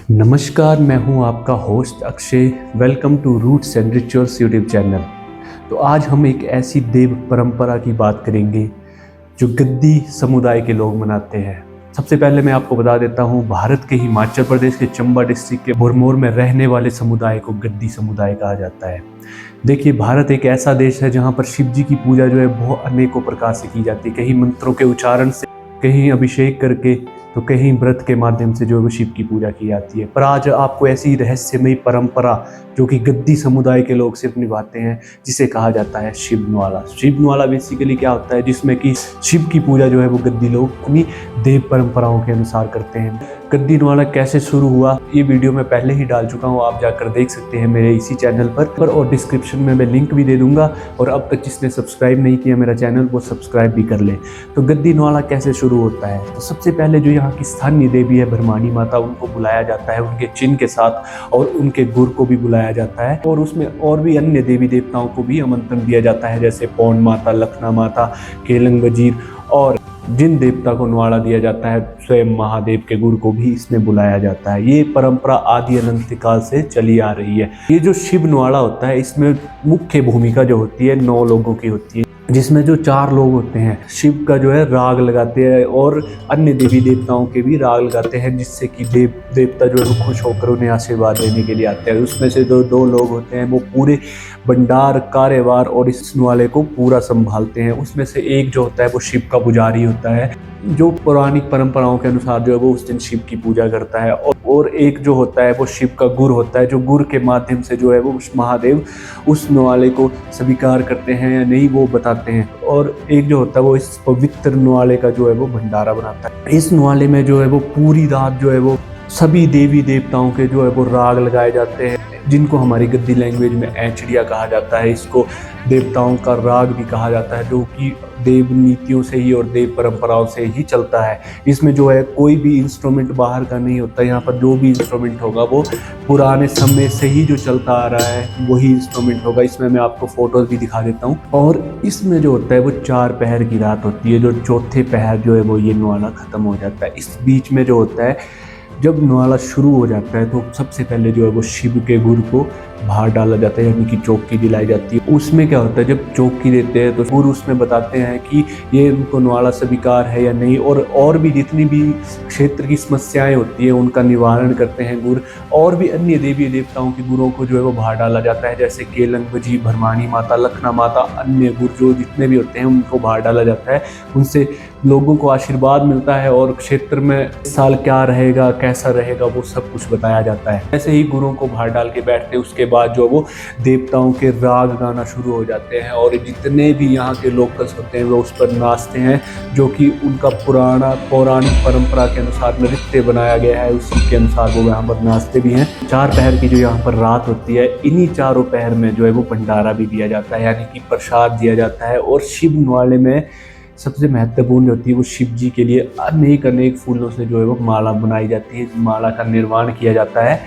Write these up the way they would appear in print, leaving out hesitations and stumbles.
नमस्कार, मैं हूं आपका host Akshay. Welcome to roots and rituals YouTube channel. तो आज हम एक ऐसी देव परंपरा की बात करेंगे जो गद्दी समुदाय के लोग मनाते हैं। सबसे पहले मैं आपको बता देता हूं, भारत के हिमाचल प्रदेश के चंबा डिस्ट्रिक्ट के भरमौर में रहने वाले समुदाय को गद्दी समुदाय कहा जाता है। देखिए, भारत एक ऐसा देश है जहां पर शिव जी की पूजा जो है बहुत अनेकों प्रकार से की जाती है। कहीं मंत्रों के उच्चारण से, कहीं अभिषेक करके, तो कहीं व्रत के माध्यम से जो है शिव की पूजा की जाती है। पर आज आपको ऐसी रहस्यमयी परंपरा जो कि गद्दी समुदाय के लोग सिर्फ निभाते हैं, जिसे कहा जाता है शिवनवाला। शिवनवाला बेसिकली क्या होता है, जिसमें कि शिव की पूजा जो है वो गद्दी लोग अपनी देव परंपराओं के अनुसार करते हैं। गद्दीनवाला कैसे शुरू हुआ, ये वीडियो मैं पहले ही डाल चुका हूँ, आप जाकर देख सकते हैं मेरे इसी चैनल पर और डिस्क्रिप्शन में मैं लिंक भी दे दूंगा। और अब तक जिसने सब्सक्राइब नहीं किया मेरा चैनल, वो सब्सक्राइब भी कर ले। तो गद्दीनवाला कैसे शुरू होता है, तो सबसे पहले जो यहाँ की स्थानीय देवी है भरमानी माता, उनको बुलाया जाता है उनके चिन्ह के साथ, और उनके गुर को भी बुलाया जाता है। और उसमें और भी अन्य देवी देवताओं को भी आमंत्रण दिया जाता है, जैसे पौंड माता, लखना माता, केलंग वजीर, और जिन देवता को न्वाड़ा दिया जाता है स्वयं महादेव के गुरु को भी इसमें बुलाया जाता है। ये परंपरा आदि अनंत काल से चली आ रही है। ये जो शिव न्वाड़ा होता है, इसमें मुख्य भूमिका जो होती है 9 लोगों की होती है, जिसमें जो 4 लोग होते हैं शिव का जो है राग लगाते हैं और अन्य देवी देवताओं के भी राग लगाते हैं, जिससे कि देवता जो है वो खुश होकर उन्हें आशीर्वाद देने के लिए आते हैं। उसमें से जो 2 लोग होते हैं वो पूरे भंडार, कार्यवार और इस न्वाले को पूरा संभालते हैं। उसमें से एक जो होता है वो शिव का पुजारी होता है, जो पौराणिक परंपराओं के अनुसार जो है वो उस दिन शिव की पूजा करता है। और एक जो होता है वो शिव का गुरु होता है, जो गुरु के माध्यम से जो है वो उस महादेव उस न्वाले को स्वीकार करते हैं या नहीं वो बताते हैं। और एक जो होता है वो इस पवित्र न्वाले का जो है वो भंडारा बनाता है। इस न्वाले में जो है वो पूरी रात जो है वो सभी देवी देवताओं के जो है वो राग लगाए जाते हैं, जिनको हमारी गद्दी लैंग्वेज में ऐचड़िया कहा जाता है। इसको देवताओं का राग भी कहा जाता है, जो कि देव नीतियों से ही और देव परंपराओं से ही चलता है। इसमें जो है कोई भी इंस्ट्रूमेंट बाहर का नहीं होता। यहाँ पर जो भी इंस्ट्रूमेंट होगा वो पुराने समय से ही जो चलता आ रहा है वही इंस्ट्रूमेंट होगा। इसमें मैं आपको फोटोज भी दिखा देता हूँ। और इसमें जो होता है वो 4 पहर की रात होती है, जो चौथे पहर जो है वो ये न्वाला खत्म हो जाता है। इस बीच में जो होता है, जब न्वाला शुरू हो जाता है तो सबसे पहले जो है वो शिव के गुरु को बाहर डाला जाता है, यानी कि चौकी दिलाई जाती है। उसमें क्या होता है, जब चौकी देते हैं तो गुरु उसमें बताते हैं कि ये उनको न्वाला स्वीकार है या नहीं, और भी जितनी भी क्षेत्र की समस्याएं होती है उनका निवारण करते हैं गुरु। और भी अन्य देवी देवताओं के गुरुओं को जो है वो बाहर डाला जाता है, जैसे केलंग वजीर, भरमानी माता, लखना माता, अन्य गुरु जो जितने भी होते हैं उनको बाहर डाला जाता है। उनसे लोगों को आशीर्वाद मिलता है और क्षेत्र में इस साल क्या रहेगा, कैसा रहेगा, वो सब कुछ बताया जाता है। ऐसे ही गुरुओं को बाहर डाल के बैठते हैं। उसके बाद जो वो देवताओं के राग गाना शुरू हो जाते हैं, और जितने भी यहाँ के लोकल्स होते हैं वो उस पर नाचते हैं, जो कि उनका पौराणिक परंपरा के अनुसार नृत्य बनाया गया है, उसी के अनुसार वो यहाँ पर नाचते भी हैं। 4 पहर की जो यहाँ पर रात होती है, इन्हीं 4 पहर में जो है वो भंडारा भी दिया जाता है, यानी कि प्रसाद दिया जाता है। और शिव न्वाले में सबसे महत्वपूर्ण होती है वो शिव जी के लिए अनेक फूलों से जो है वो माला बनाई जाती है, माला का निर्माण किया जाता है,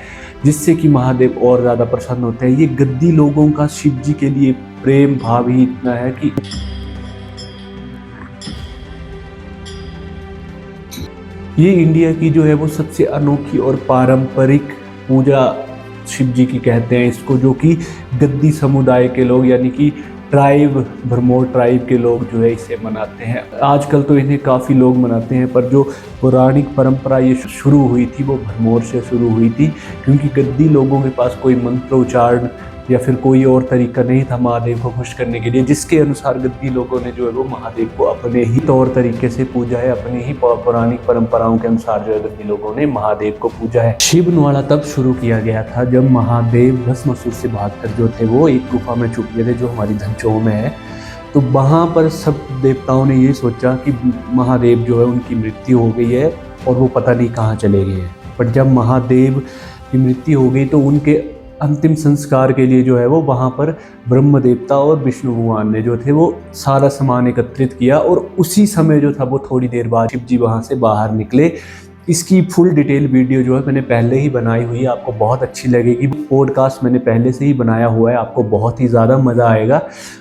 जिससे कि महादेव और ज़्यादा प्रसन्न होते हैं। ये गद्दी लोगों का शिव जी के लिए प्रेम भाव ही इतना है कि ये इंडिया की जो है वो सबसे अनोखी और पारंपरिक पूजा शिव जी की कहते हैं इसको, जो कि गद्दी समुदाय के लोग यानी कि ट्राइब, भरमौर ट्राइब के लोग जो है इसे मनाते हैं। आजकल तो इन्हें काफ़ी लोग मनाते हैं, पर जो पौराणिक परंपरा ये शुरू हुई थी वो भरमौर से शुरू हुई थी, क्योंकि गद्दी लोगों के पास कोई मंत्रोच्चारण या फिर कोई और तरीका नहीं था महादेव को खुश करने के लिए, जिसके अनुसार गद्दी लोगों ने जो है वो महादेव को अपने ही तौर तरीके से पूजा है, अपने ही पौराणिक परंपराओं के अनुसार जो है गद्दी लोगों ने महादेव को पूजा है। शिव न्वाला तब शुरू किया गया था जब महादेव भस्मासुर से भागकर जो थे वो एक गुफा में छुप गए थे, जो हमारी धनचोह में है। तो वहाँ पर सब देवताओं ने ये सोचा कि महादेव जो है उनकी मृत्यु हो गई है और वो पता नहीं कहाँ चले गए हैं। पर जब महादेव की मृत्यु हो गई तो उनके अंतिम संस्कार के लिए जो है वो वहाँ पर ब्रह्म देवता और विष्णु भगवान ने जो थे वो सारा सामान एकत्रित किया, और उसी समय जो था वो थोड़ी देर बाद शिव जी वहाँ से बाहर निकले इसकी फुल डिटेल वीडियो जो है मैंने पहले ही बनाई हुई है, आपको बहुत अच्छी लगेगी। पॉडकास्ट मैंने पहले से ही बनाया हुआ है, आपको बहुत ही ज़्यादा मज़ा आएगा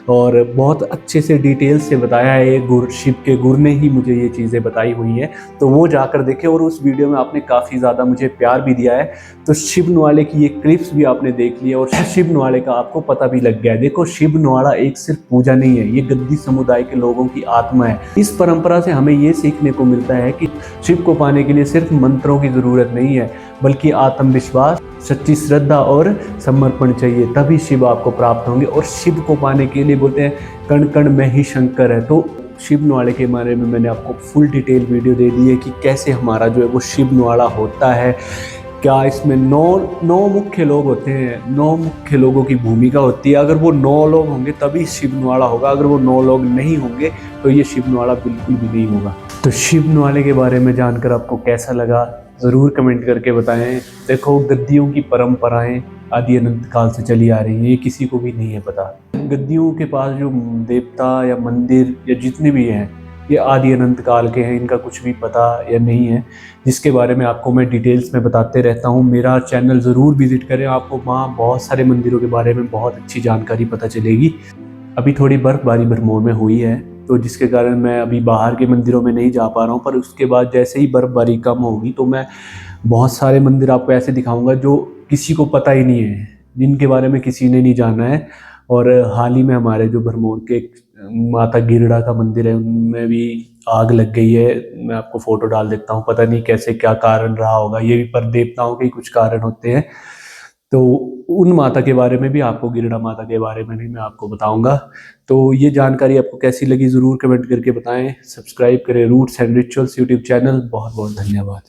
और बहुत अच्छे से डिटेल से बताया है। शिव के गुरु ने ही मुझे ये चीज़ें बताई हुई हैं, तो वो जाकर देखें। और उस वीडियो में आपने काफ़ी ज़्यादा मुझे प्यार भी दिया है, तो शिव नवाले की ये क्लिप्स भी आपने देख लिया और शिव नवाले का आपको पता भी लग गया है। देखो, शिव नवाला एक सिर्फ पूजा नहीं है, ये गद्दी समुदाय के लोगों की आत्मा है। इस परंपरा से हमें ये सीखने को मिलता है कि शिव को पाने के लिए सिर्फ मंत्रों की ज़रूरत नहीं है, बल्कि आत्मविश्वास, सच्ची श्रद्धा और समर्पण चाहिए, तभी शिव आपको प्राप्त होंगे। और शिव को पाने के लिए बोलते हैं कण कण में ही शंकर है। तो शिव नवाले के बारे में मैंने आपको फुल डिटेल वीडियो दे दी है कि कैसे हमारा जो है वो शिव नवाला होता है। क्या इसमें नौ मुख्य लोग होते हैं, 9 मुख्य लोगों की भूमिका होती है। अगर वो 9 लोग होंगे तभी शिव नवाला होगा, अगर वो 9 लोग नहीं होंगे तो ये शिव नवाला बिल्कुल भी नहीं होगा। तो शिव नवाले के बारे में जानकर आपको कैसा लगा ज़रूर कमेंट करके बताएं। देखो, गद्दियों की परंपराएं आदि अनंत काल से चली आ रही हैं, ये किसी को भी नहीं है पता। गद्दियों के पास जो देवता या मंदिर या जितने भी हैं, ये आदि अनंत काल के हैं, इनका कुछ भी पता या नहीं है, जिसके बारे में आपको मैं डिटेल्स में बताते रहता हूँ। मेरा चैनल ज़रूर विजिट करें, आपको वहाँ बहुत सारे मंदिरों के बारे में बहुत अच्छी जानकारी पता चलेगी। अभी थोड़ी बर्फबारी भरमौर में हुई है, तो जिसके कारण मैं अभी बाहर के मंदिरों में नहीं जा पा रहा हूँ, पर उसके बाद जैसे ही बर्फबारी कम होगी तो मैं बहुत सारे मंदिर आपको ऐसे दिखाऊंगा जो किसी को पता ही नहीं है, जिनके बारे में किसी ने नहीं जाना है। और हाल ही में हमारे जो भरमौर के माता गिरड़ा का मंदिर है, उनमें भी आग लग गई है। मैं आपको फोटो डाल देता हूँ, पता नहीं कैसे क्या कारण रहा होगा, ये भी पर देवताओं के कुछ कारण होते हैं। तो उन माता के बारे में भी, आपको गिरड़ा माता के बारे में भी मैं आपको बताऊंगा। तो ये जानकारी आपको कैसी लगी ज़रूर कमेंट करके बताएं। सब्सक्राइब करें roots and rituals YouTube channel. बहुत बहुत धन्यवाद।